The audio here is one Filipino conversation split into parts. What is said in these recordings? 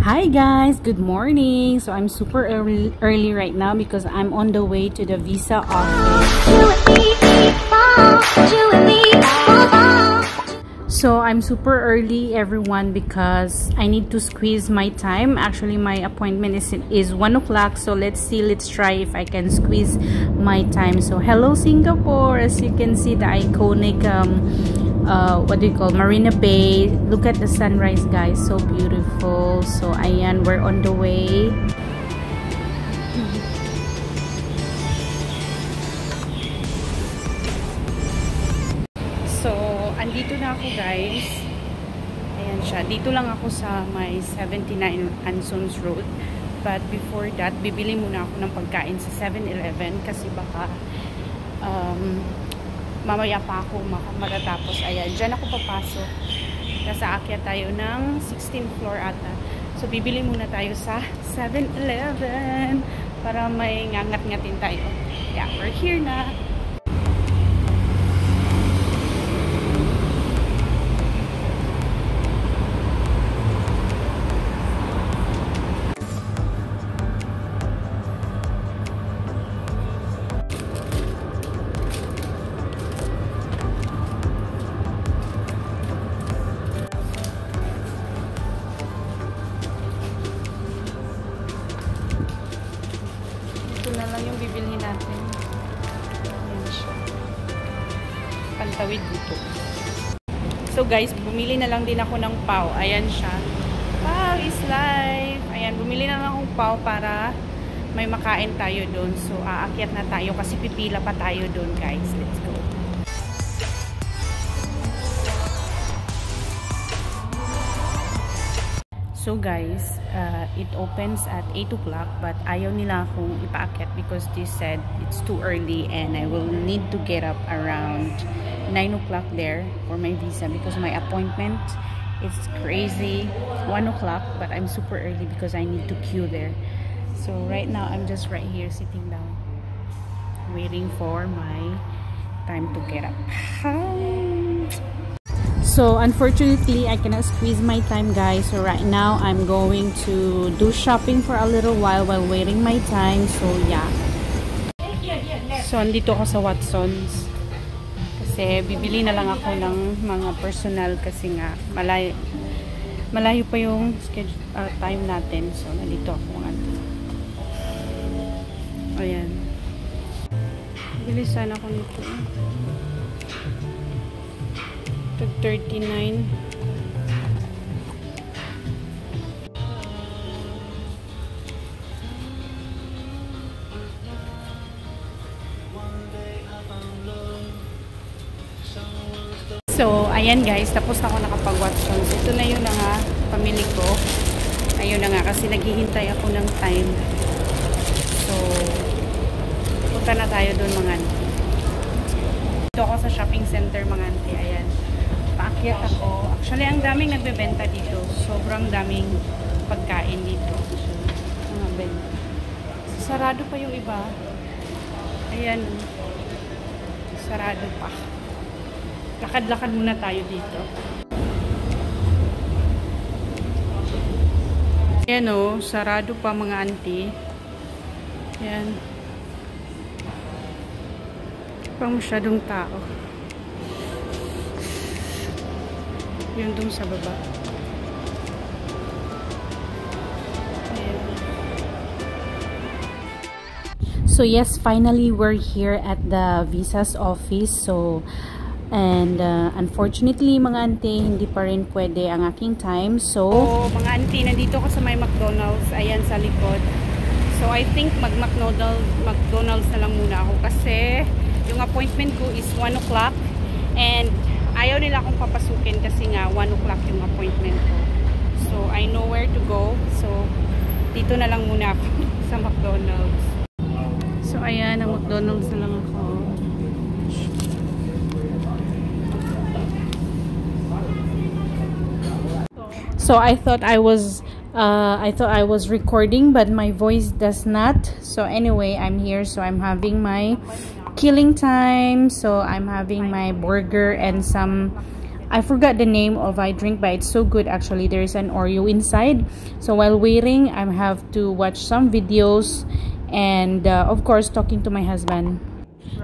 Hi guys, good morning. So I'm super early right now because I'm on the way to the visa office. So I'm super early everyone because I need to squeeze my time. Actually my appointment is 1 o'clock, so let's try if I can squeeze my time. So hello Singapore, as you can see the iconic what do you call Marina Bay. Look at the sunrise guys, so beautiful. So ayan, we're on the way. So andito na ako guys, ayan siya, dito lang ako sa may 79 Ansons Road. But before that, bibili muna ako ng pagkain sa 7-Eleven kasi baka mamaya pa ako matatapos. Ayan, dyan ako papasok. Nasa akyat tayo ng 16th floor ata. So, bibili muna tayo sa 7-Eleven para may ngangat-ngatin tayo. Yeah, we're here na. Ito na lang yung bibilhin natin. Ayan siya. Pantawid dito. So guys, bumili na lang din ako ng pau. Ayan siya. Pau is life. Ayan, bumili na lang akong pau para may makain tayo doon. So aakyat na tayo kasi pipila pa tayo doon guys. Let's go. So guys, it opens at 8 o'clock but ayaw nila akong ipaakyat because they said it's too early and I will need to get up around 9 o'clock there for my visa because my appointment is crazy 1 o'clock, but I'm super early because I need to queue there. So right now I'm just right here sitting down waiting for my time to get up. So unfortunately I cannot squeeze my time guys, so right now I'm going to do shopping for a little while waiting my time. So yeah, so andito ako sa Watsons kasi bibili na lang ako ng mga personal kasi nga malayo pa yung schedule, time natin. So nandito ako nga. Ayan, bili sana ako nito. Tag 39. So, ayan guys, tapos na ako nakapag-Watsons. Ito na yun na nga, pamili ko. Ayun na nga, kasi naghihintay ako ng time. So, punta na tayo doon mga auntie. Dito ako sa shopping center mga auntie, ayan. Paakyat ako. Actually, ang daming nagbebenta dito. Sobrang daming pagkain dito. Mga benta. Sarado pa yung iba. Ayan. Sarado pa. Lakad-lakad muna tayo dito. Ayan o. Sarado pa mga auntie. Ayan. Pang masyadong tao. Yun dun sa baba. Ayan. So yes, finally we're here at the visas office. So and unfortunately mga auntie, hindi pa rin pwede ang aking time. So mga auntie, nandito ako sa may McDonald's. Ayan sa likod. So I think McDonald's na lang muna ako kasi yung appointment ko is 1 o'clock and ayaw nila akong papasukin kasi nga 1 o'clock yung appointment ko. So, I know where to go. So, dito na lang muna ako sa McDonald's. So, ayan, ang McDonald's na lang ako. So, I thought I was recording but my voice does not. So, anyway, I'm here. So, I'm having my killing time. So I'm having my burger and some I forgot the name of a drink, but it's so good actually. There's an Oreo inside. So while waiting, I have to watch some videos and of course talking to my husband.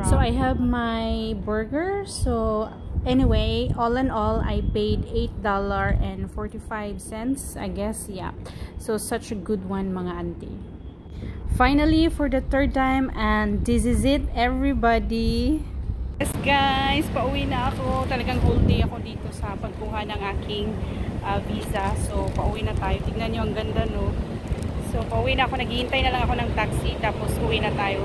So I have my burger. So anyway, all in all, I paid $8.45, I guess. Yeah, so such a good one, mga auntie. Finally, for the third time, and this is it, everybody. Yes guys, pauwi na ako. Talagang whole day ako dito sa pagkuha ng aking visa. So pauwi na tayo. Tignan nyo, ang ganda, no? So pauwi na ako. Naghihintay na lang ako ng taxi, tapos uwi na tayo.